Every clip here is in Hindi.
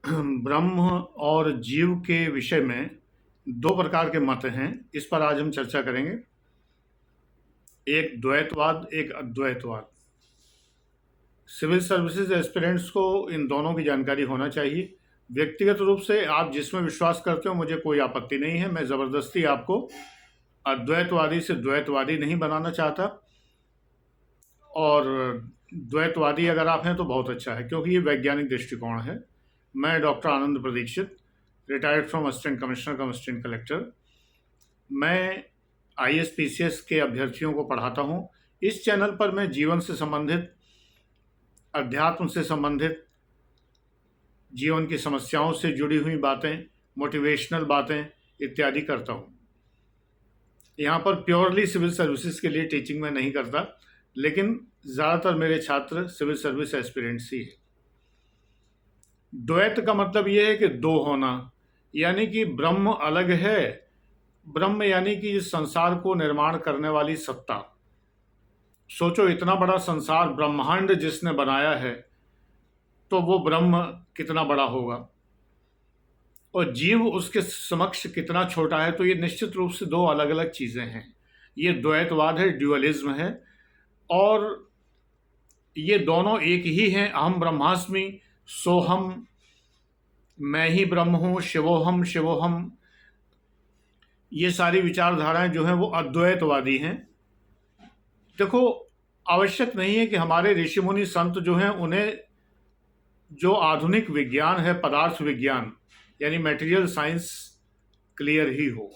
ब्रह्म और जीव के विषय में दो प्रकार के मत हैं। इस पर आज हम चर्चा करेंगे। एक द्वैतवाद, एक अद्वैतवाद। सिविल सर्विसेज एस्पिरेंट्स को इन दोनों की जानकारी होना चाहिए। व्यक्तिगत रूप से आप जिसमें विश्वास करते हो मुझे कोई आपत्ति नहीं है। मैं ज़बरदस्ती आपको अद्वैतवादी से द्वैतवादी नहीं बनाना चाहता, और द्वैतवादी अगर आप हैं तो बहुत अच्छा है, क्योंकि ये वैज्ञानिक दृष्टिकोण है। मैं doctor Anand Pradikshit, retired from assistant commissioner come assistant collector. मैं IAS-PCS के अभ्यर्थियों को पढ़ाता हूँ। इस चैनल पर मैं जीवन से संबंधित, अध्यात्म से संबंधित, जीवन की समस्याओं से जुड़ी हुई बातें, मोटिवेशनल बातें इत्यादि करता हूँ। यहाँ पर प्योरली सिविल सर्विसेज के लिए टीचिंग मैं नहीं करता, लेकिन ज़्यादातर मेरे छात्र सिविल सर्विस एस्पिरेंट्स ही हैं। द्वैत का मतलब ये है कि दो होना, यानी कि ब्रह्म अलग है। ब्रह्म यानी कि इस संसार को निर्माण करने वाली सत्ता। सोचो, इतना बड़ा संसार, ब्रह्मांड जिसने बनाया है, तो वो ब्रह्म कितना बड़ा होगा, और जीव उसके समक्ष कितना छोटा है। तो ये निश्चित रूप से दो अलग अलग चीज़ें हैं। ये द्वैतवाद है, ड्यूअलिज्म है। और ये दोनों एक ही हैं। अहम ब्रह्मास्मि, सोहम, मैं ही ब्रह्म हूँ, शिवोहम शिवोहम। ये सारी विचारधाराएं जो हैं वो अद्वैतवादी हैं। देखो, आवश्यक नहीं है कि हमारे ऋषि मुनि संत जो हैं उन्हें जो आधुनिक विज्ञान है, पदार्थ विज्ञान यानी मटेरियल साइंस, क्लियर ही हो।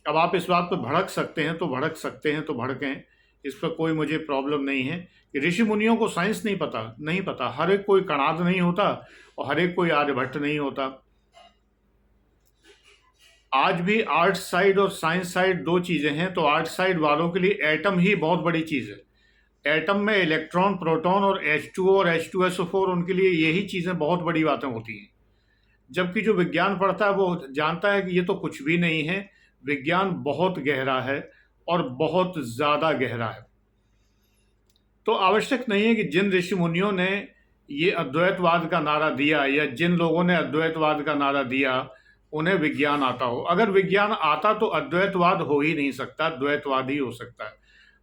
अब आप इस बात पर भड़क सकते हैं तो भड़क सकते हैं, तो भड़कें, इस पर कोई मुझे प्रॉब्लम नहीं है। कि ऋषि मुनियों को साइंस नहीं पता। हर एक कोई कणाद नहीं होता और हर एक कोई आर्यभट्ट नहीं होता। आज भी आर्ट साइड और साइंस साइड दो चीज़ें हैं। तो आर्ट साइड वालों के लिए एटम ही बहुत बड़ी चीज़ है। एटम में इलेक्ट्रॉन, प्रोटॉन और H2O और H2SO4, उनके लिए यही चीज़ें बहुत बड़ी बातें होती हैं। जबकि जो विज्ञान पढ़ता है वो जानता है कि ये तो कुछ भी नहीं है। विज्ञान बहुत गहरा है और बहुत ज़्यादा गहरा है। तो आवश्यक नहीं है कि जिन ऋषि मुनियों ने ये अद्वैतवाद का नारा दिया, या जिन लोगों ने अद्वैतवाद का नारा दिया, उन्हें विज्ञान आता हो। अगर विज्ञान आता तो अद्वैतवाद हो ही नहीं सकता, द्वैतवाद ही हो सकता है।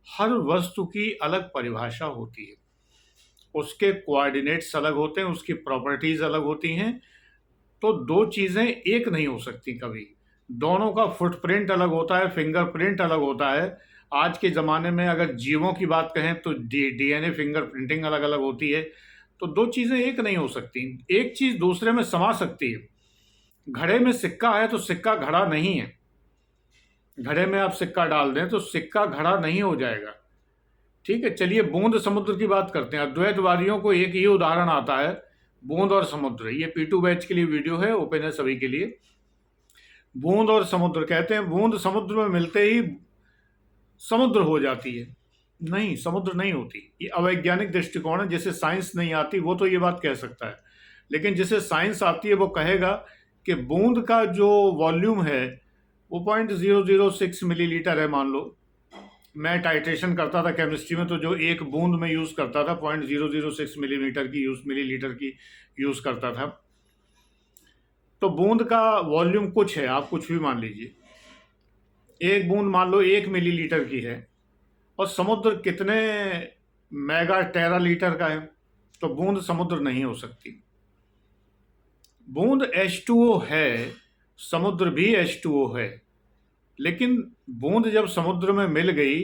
हर वस्तु की अलग परिभाषा होती है, उसके कोऑर्डिनेट्स अलग होते हैं, उसकी प्रॉपर्टीज अलग होती हैं। तो दो चीज़ें एक नहीं हो सकती कभी। दोनों का फुटप्रिंट अलग होता है, फिंगरप्रिंट अलग होता है। आज के ज़माने में अगर जीवों की बात कहें तो DNA फिंगरप्रिंटिंग अलग अलग होती है। तो दो चीज़ें एक नहीं हो सकती। एक चीज़ दूसरे में समा सकती है। घड़े में सिक्का है तो सिक्का घड़ा नहीं है। घड़े में आप सिक्का डाल दें तो सिक्का घड़ा नहीं हो जाएगा। ठीक है, चलिए बूंद समुद्र की बात करते हैं। अद्वैतवादियों को एक ही उदाहरण आता है, बूंद और समुद्र। ये P2 बैच के लिए वीडियो है, ओपन है सभी के लिए। बूंद और समुद्र कहते हैं, बूंद समुद्र में मिलते ही समुद्र हो जाती है। नहीं, समुद्र नहीं होती। ये अवैज्ञानिक दृष्टिकोण है। जिसे साइंस नहीं आती वो तो ये बात कह सकता है, लेकिन जिसे साइंस आती है वो कहेगा कि बूंद का जो वॉल्यूम है वो 0.006 मिलीलीटर है। मान लो मैं टाइट्रेशन करता था केमिस्ट्री में, तो जो एक बूंद में यूज़ करता था 0.006 मिलीलीटर की यूज़ करता था। तो बूंद का वॉल्यूम कुछ है, आप कुछ भी मान लीजिए। एक बूंद मान लो 1 मिलीलीटर की है, और समुद्र कितने मेगा टेरा लीटर का है। तो बूंद समुद्र नहीं हो सकती। बूंद H2O है, समुद्र भी H2O है। लेकिन बूंद जब समुद्र में मिल गई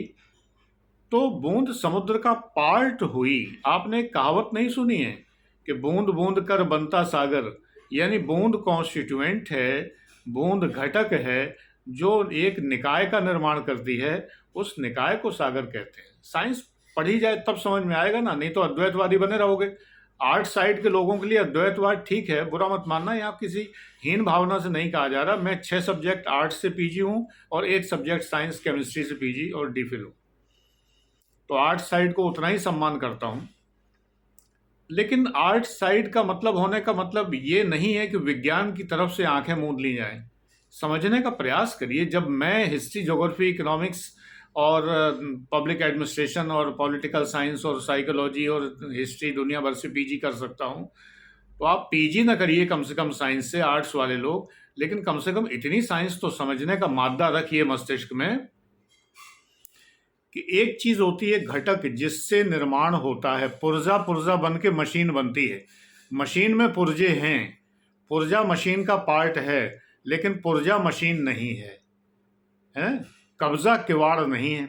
तो बूंद समुद्र का पार्ट हुई। आपने एक कहावत नहीं सुनी है कि बूंद बूंद कर बनता सागर? यानी बूंद कॉन्स्टिट्यूएंट है, बूंद घटक है, जो एक निकाय का निर्माण करती है। उस निकाय को सागर कहते हैं। साइंस पढ़ी जाए तब समझ में आएगा ना, नहीं तो अद्वैतवादी बने रहोगे। आर्ट साइड के लोगों के लिए अद्वैतवाद ठीक है, बुरा मत मानना। यहाँ किसी हीन भावना से नहीं कहा जा रहा। मैं 6 सब्जेक्ट आर्ट्स से PG हूँ और 1 सब्जेक्ट साइंस केमिस्ट्री से PG और DPhil हूँ। तो आर्ट साइड को उतना ही सम्मान करता हूँ। लेकिन आर्ट साइड का मतलब होने का मतलब ये नहीं है कि विज्ञान की तरफ से आंखें मूंद ली जाएं। समझने का प्रयास करिए। जब मैं हिस्ट्री, ज्योग्राफी, इकोनॉमिक्स और पब्लिक एडमिनिस्ट्रेशन और पॉलिटिकल साइंस और साइकोलॉजी और हिस्ट्री दुनिया भर से PG कर सकता हूँ, तो आप पीजी ना करिए कम से कम साइंस से, आर्ट्स वाले लोग, लेकिन कम से कम इतनी साइंस तो समझने का मादा रखिए मस्तिष्क में कि एक चीज होती है घटक जिससे निर्माण होता है। पुर्जा पुर्जा बन के मशीन बनती है। मशीन में पुर्जे हैं, पुर्जा मशीन का पार्ट है, लेकिन पुर्जा मशीन नहीं है, है? कब्जा किवाड़ नहीं है।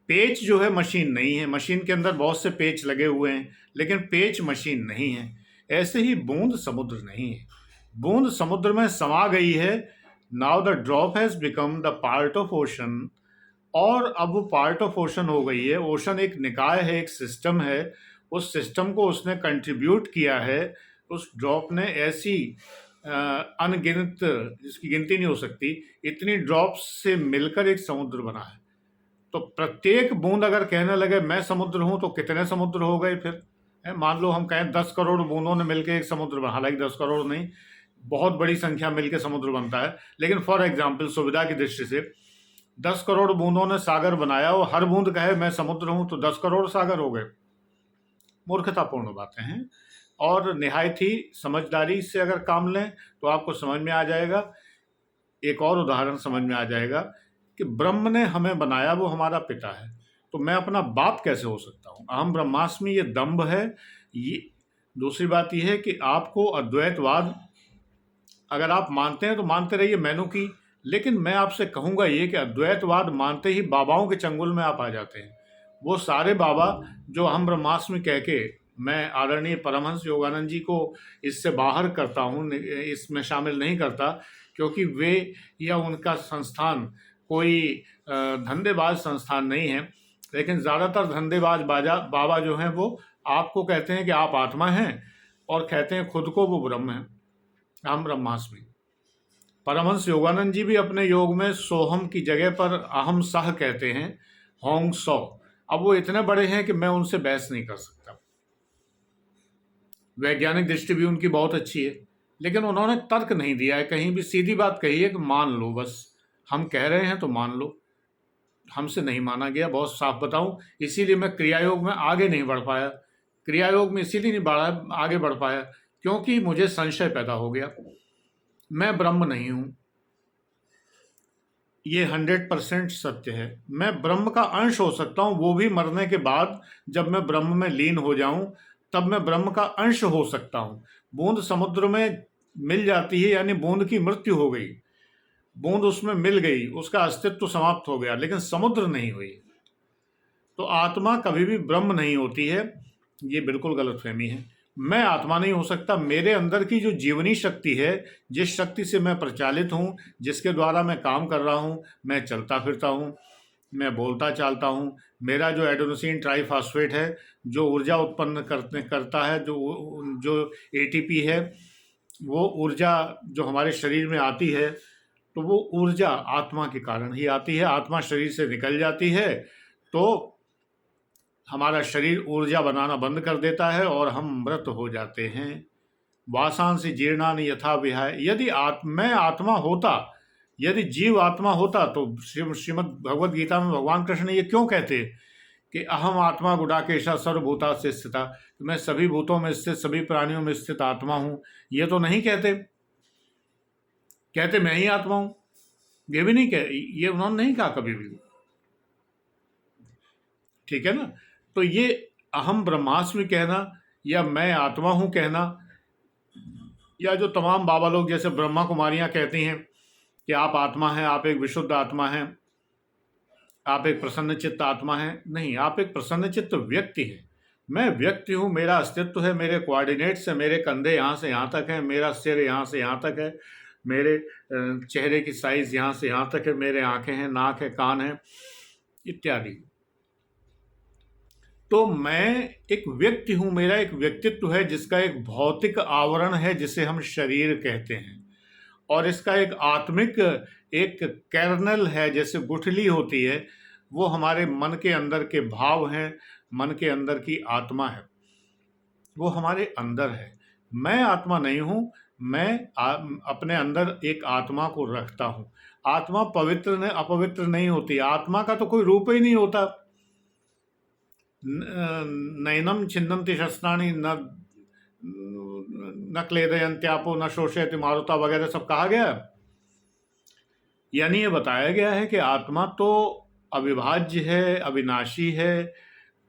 पेच जो है मशीन नहीं है, मशीन के अंदर बहुत से पेच लगे हुए हैं, लेकिन पेच मशीन नहीं है। ऐसे ही बूंद समुद्र नहीं है, बूंद समुद्र में समा गई है। Now the drop has become the part of ocean, और अब वो पार्ट ऑफ ओशन हो गई है। ओशन एक निकाय है, एक सिस्टम है, उस सिस्टम को उसने कंट्रीब्यूट किया है। उस ड्रॉप ने ऐसी अनगिनत, जिसकी गिनती नहीं हो सकती, इतनी ड्रॉप्स से मिलकर एक समुद्र बना है। तो प्रत्येक बूंद अगर कहने लगे मैं समुद्र हूं, तो कितने समुद्र हो गए फिर? मान लो हम कहें 10 करोड़ बूंदों ने मिलकर एक समुद्र बना, हालांकि 10 करोड़ नहीं, बहुत बड़ी संख्या मिलकर समुद्र बनता है, लेकिन फॉर एग्जाम्पल सुविधा की दृष्टि से 10 करोड़ बूंदों ने सागर बनाया और हर बूंद कहे मैं समुद्र हूं, तो 10 करोड़ सागर हो गए। मूर्खतापूर्ण बातें हैं, और निहायत ही समझदारी से अगर काम लें तो आपको समझ में आ जाएगा। एक और उदाहरण समझ में आ जाएगा कि ब्रह्म ने हमें बनाया, वो हमारा पिता है, तो मैं अपना बाप कैसे हो सकता हूँ? अहम ब्रह्मास्मि, ये दंभ है। ये दूसरी बात यह है कि आपको अद्वैतवाद अगर आप मानते हैं तो मानते रहिए मैनू की, लेकिन मैं आपसे कहूँगा ये कि अद्वैतवाद मानते ही बाबाओं के चंगुल में आप आ जाते हैं। वो सारे बाबा जो अहम ब्रह्मास्मि कह के, मैं आदरणीय परमहंस योगानंद जी को इससे बाहर करता हूँ, इसमें शामिल नहीं करता, क्योंकि वे या उनका संस्थान कोई धंधेबाज संस्थान नहीं है। लेकिन ज़्यादातर धंधेबाज बाबा जो हैं वो आपको कहते हैं कि आप आत्मा हैं, और कहते हैं खुद को वो ब्रह्म है, अहम ब्रह्मास्मि। परमहंस योगानंद जी भी अपने योग में सोहम की जगह पर अहम सह कहते हैं, होंग सौ। अब वो इतने बड़े हैं कि मैं उनसे बहस नहीं कर सकता, वैज्ञानिक दृष्टि भी उनकी बहुत अच्छी है, लेकिन उन्होंने तर्क नहीं दिया है कहीं भी। सीधी बात कही है कि मान लो, बस हम कह रहे हैं तो मान लो। हमसे नहीं माना गया, बहुत साफ बताऊं, इसीलिए मैं क्रियायोग में आगे नहीं बढ़ पाया। क्रियायोग में इसीलिए नहीं आगे बढ़ पाया क्योंकि मुझे संशय पैदा हो गया। मैं ब्रह्म नहीं हूं, ये 100% सत्य है। मैं ब्रह्म का अंश हो सकता हूं, वो भी मरने के बाद, जब मैं ब्रह्म में लीन हो जाऊं तब मैं ब्रह्म का अंश हो सकता हूं। बूंद समुद्र में मिल जाती है, यानी बूंद की मृत्यु हो गई, बूंद उसमें मिल गई, उसका अस्तित्व समाप्त हो गया, लेकिन समुद्र नहीं हुई। तो आत्मा कभी भी ब्रह्म नहीं होती है, ये बिल्कुल गलतफहमी है। मैं आत्मा नहीं हो सकता। मेरे अंदर की जो जीवनी शक्ति है, जिस शक्ति से मैं प्रचालित हूँ, जिसके द्वारा मैं काम कर रहा हूँ, मैं चलता फिरता हूँ, मैं बोलता चालता हूँ, मेरा जो एडेनोसिन ट्राइफॉस्फेट है, जो ऊर्जा उत्पन्न करता है, जो एटीपी है, वो ऊर्जा जो हमारे शरीर में आती है, तो वो ऊर्जा आत्मा के कारण ही आती है। आत्मा शरीर से निकल जाती है तो हमारा शरीर ऊर्जा बनाना बंद कर देता है और हम मृत हो जाते हैं। वासांसि जीर्णानि यथा विहाय। यदि मैं आत्मा होता, यदि जीव आत्मा होता, तो श्रीमद् भगवद गीता में भगवान कृष्ण ये क्यों कहते कि अहम आत्मा गुडाकेशा सर्वभूता से स्थिता, मैं सभी भूतों में स्थित, सभी प्राणियों में स्थित आत्मा हूं? ये तो नहीं कहते, कहते मैं ही आत्मा हूं। ये भी नहीं कह, ये उन्होंने नहीं कहा कभी भी, ठीक है ना? तो ये अहम ब्रह्मास्मि कहना, या मैं आत्मा हूं कहना, या जो तमाम बाबा लोग जैसे ब्रह्मा कुमारियां कहती हैं कि आप आत्मा हैं, आप एक विशुद्ध आत्मा हैं, आप एक प्रसन्न चित्त आत्मा हैं, नहीं, आप एक प्रसन्न चित्त व्यक्ति हैं। मैं व्यक्ति हूँ, मेरा अस्तित्व है, मेरे कोऑर्डिनेट्स है, मेरे कंधे यहाँ से यहाँ तक है, मेरा सिर यहाँ से यहाँ तक है, मेरे चेहरे की साइज यहाँ से यहाँ तक है, मेरे आंखें हैं, नाक है, कान है, इत्यादि। तो मैं एक व्यक्ति हूँ, मेरा एक व्यक्तित्व है जिसका एक भौतिक आवरण है जिसे हम शरीर कहते हैं, और इसका एक आत्मिक एक कर्नल है, जैसे गुठली होती है, वो हमारे मन के अंदर के भाव हैं, मन के अंदर की आत्मा है, वो हमारे अंदर है। मैं आत्मा नहीं हूँ, मैं अपने अंदर एक आत्मा को रखता हूँ। आत्मा पवित्र ने अपवित्र नहीं होती, आत्मा का तो कोई रूप ही नहीं होता। नैनम छिन्नन्ति शस्त्राणि न न क्लेदयन्त्यापो न शोषयति मारुता वगैरह सब कहा गया। यानी ये बताया गया है कि आत्मा तो अविभाज्य है, अविनाशी है।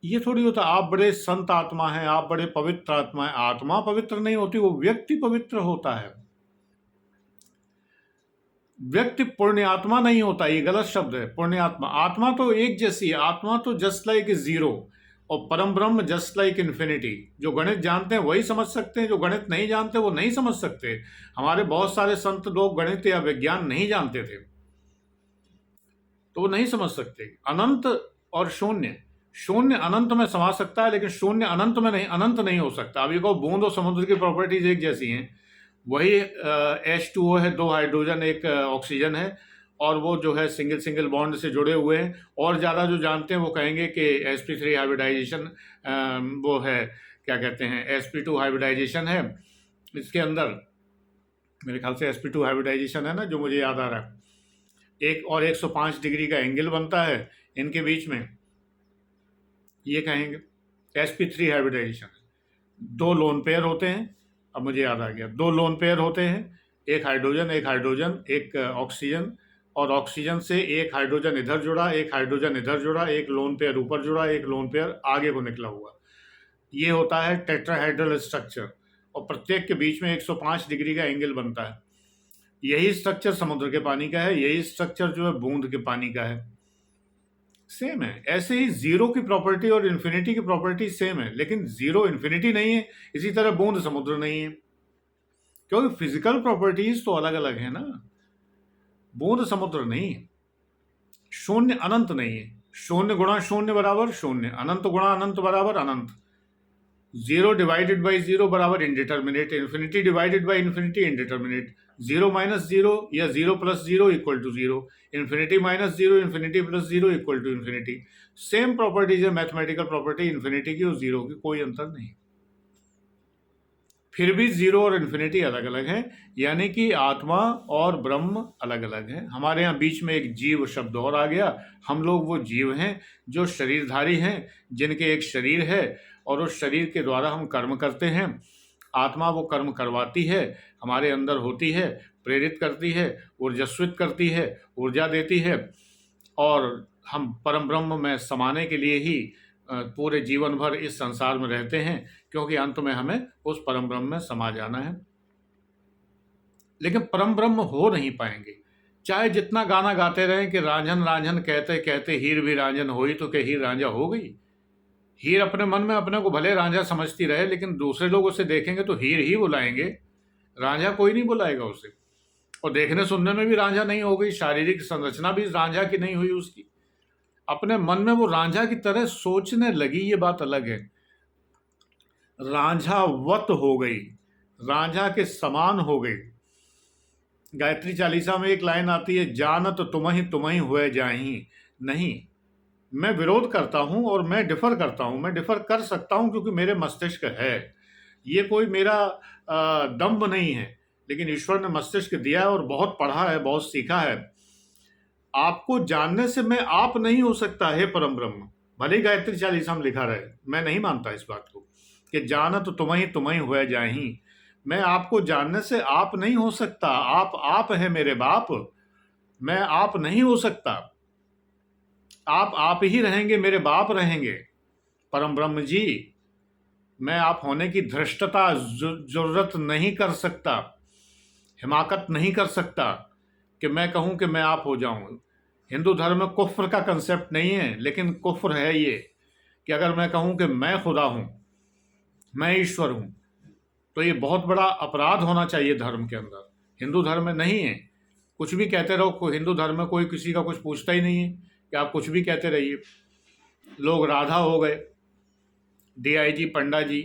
ये थोड़ी होता आप बड़े संत आत्मा हैं, आप बड़े पवित्र आत्मा हैं। आत्मा पवित्र नहीं होती, वो व्यक्ति पवित्र होता है। व्यक्ति पुण्यात्मा नहीं होता, ये गलत शब्द है। पुण्यात्मा, आत्मा तो एक जैसी है। आत्मा तो जस्ट लाइक जीरो और परम ब्रह्म जस्ट लाइक इन्फिनिटी। जो गणित जानते हैं वही समझ सकते हैं, जो गणित नहीं जानते वो नहीं समझ सकते। हमारे बहुत सारे संत लोग गणित या विज्ञान नहीं जानते थे, तो वो नहीं समझ सकते। अनंत और शून्य, शून्य अनंत में समा सकता है, लेकिन शून्य अनंत में नहीं, अनंत नहीं हो सकता। अभी को बूंद और समुद्र की प्रॉपर्टीज एक जैसी हैं। वही H2O है, 2 हाइड्रोजन 1 ऑक्सीजन है, और वो जो है सिंगल सिंगल बॉन्ड से जुड़े हुए हैं। और ज़्यादा जो जानते हैं वो कहेंगे कि sp3 हाइब्रिडाइजेशन वो है, क्या कहते हैं, sp2 हाइब्रिडाइजेशन है इसके अंदर। मेरे ख्याल से sp2 हाइब्रिडाइजेशन है ना, जो मुझे याद आ रहा है। एक और 105 डिग्री का एंगल बनता है इनके बीच में, ये कहेंगे sp3 हाइब्रिडाइजेशन। 2 लोन पेयर होते हैं, अब मुझे याद आ गया, 2 लोन पेयर होते हैं, एक हाइड्रोजन एक ऑक्सीजन, और ऑक्सीजन से एक हाइड्रोजन इधर जुड़ा, एक हाइड्रोजन इधर जुड़ा, एक लोन पेयर ऊपर जुड़ा, एक लोन पेयर आगे को निकला हुआ। ये होता है टेट्राहेड्रल स्ट्रक्चर, और प्रत्येक के बीच में 105 डिग्री का एंगल बनता है। यही स्ट्रक्चर समुद्र के पानी का है, यही स्ट्रक्चर जो है बूंद के पानी का है। सेम है। ऐसे ही जीरो की प्रॉपर्टी और इन्फिनिटी की प्रॉपर्टी सेम है, लेकिन जीरो इन्फिनिटी नहीं है, इसी तरह बूंद समुद्र नहीं है, क्योंकि फिजिकल प्रॉपर्टीज तो अलग अलग है ना। बूंद समुद्र नहीं है, शून्य अनंत नहीं है। शून्य गुणा शून्य बराबर शून्य, अनंत गुणा अनंत बराबर अनंत। जीरो डिवाइडेड बाई जीरो बराबर indeterminate, infinity divided by infinity indeterminate. Zero minus zero या zero plus zero equal to zero, infinity minus zero, infinity plus zero equal to infinity. Same properties है मैथमेटिकल प्रॉपर्टी इन्फिनिटी की और जीरो की, कोई अंतर नहीं। फिर भी जीरो और इन्फिनिटी अलग अलग है, यानी कि आत्मा और ब्रह्म अलग अलग है। हमारे यहाँ बीच में एक जीव शब्द और आ गया। हम लोग वो जीव हैं जो शरीरधारी हैं, जिनके एक शरीर है और उस शरीर के द्वारा हम कर्म करते हैं। आत्मा वो कर्म करवाती है, हमारे अंदर होती है, प्रेरित करती है, ऊर्जस्वित करती है, ऊर्जा देती है, और हम परम ब्रह्म में समाने के लिए ही पूरे जीवन भर इस संसार में रहते हैं, क्योंकि अंत में हमें उस परम ब्रह्म में समा जाना है। लेकिन परम ब्रह्म हो नहीं पाएंगे, चाहे जितना गाना गाते रहें कि रांझन रांझन कहते कहते हीर भी रांझन होई, तो क्या हीर रांझा हो गई? हीर अपने मन में अपने को भले रांझा समझती रहे, लेकिन दूसरे लोग उसे देखेंगे तो हीर ही बुलाएंगे, रांझा कोई नहीं बुलाएगा उसे। और देखने सुनने में भी रांझा नहीं हो गई, शारीरिक संरचना भी रांझा की नहीं हुई उसकी, अपने मन में वो रांझा की तरह सोचने लगी, ये बात अलग है। रांझावत हो गई, रांझा के समान हो गई। गायत्री चालीसा में एक लाइन आती है, जानत तुम्हि हुए जाहि। नहीं, मैं विरोध करता हूं और मैं डिफर करता हूं, मैं डिफर कर सकता हूं क्योंकि मेरे मस्तिष्क है। ये कोई मेरा दम्भ नहीं है, लेकिन ईश्वर ने मस्तिष्क दिया है और बहुत पढ़ा है, बहुत सीखा है। आपको जानने से मैं आप नहीं हो सकता है परम ब्रह्म, भले ही गायत्री चालीसा में लिखा रहे, मैं नहीं मानता इस बात को कि जानत तुम्हि हुए जाहि। मैं आपको जानने से आप नहीं हो सकता, आप है मेरे बाप, मैं आप नहीं हो सकता। आप ही रहेंगे, मेरे बाप रहेंगे परम ब्रह्म जी। मैं आप होने की धृष्टता जरूरत नहीं कर सकता, हिमाकत नहीं कर सकता कि मैं कहूं कि मैं आप हो जाऊं। हिंदू धर्म में कुफ्र का कंसेप्ट नहीं है, लेकिन कुफ्र है ये कि अगर मैं कहूं कि मैं खुदा हूं, मैं ईश्वर हूं, तो ये बहुत बड़ा अपराध होना चाहिए धर्म के अंदर। हिंदू धर्म में नहीं है, कुछ भी कहते रहो। हिंदू धर्म में कोई किसी का कुछ पूछता ही नहीं है कि आप कुछ भी कहते रहिए। लोग राधा हो गए, DIG पंडा जी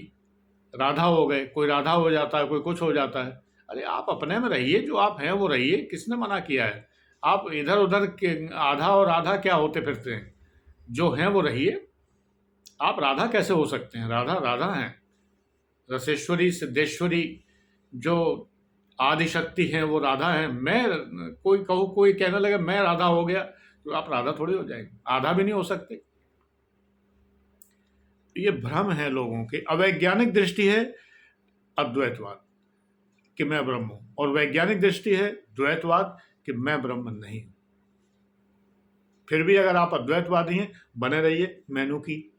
राधा हो गए, कोई राधा हो जाता है, कोई कुछ हो जाता है। अरे आप अपने में रहिए, जो आप हैं वो रहिए, किसने मना किया है? आप इधर उधर के आधा और आधा क्या होते फिरते हैं? जो हैं वो रहिए। आप राधा कैसे हो सकते हैं? राधा राधा हैं, रसेश्वरी सिद्धेश्वरी जो आदिशक्ति हैं वो राधा है। मैं कोई कहने लगे मैं राधा हो गया, तो आप राधा थोड़ी हो जाएंगे, आधा भी नहीं हो सकते। ये भ्रम है लोगों के, अवैज्ञानिक दृष्टि है। अद्वैतवाद कि मैं ब्रह्म हूं, और वैज्ञानिक दृष्टि है द्वैतवाद कि मैं ब्रह्म नहीं हूं। फिर भी अगर आप अद्वैतवादी हैं, बने रहिए मेनू की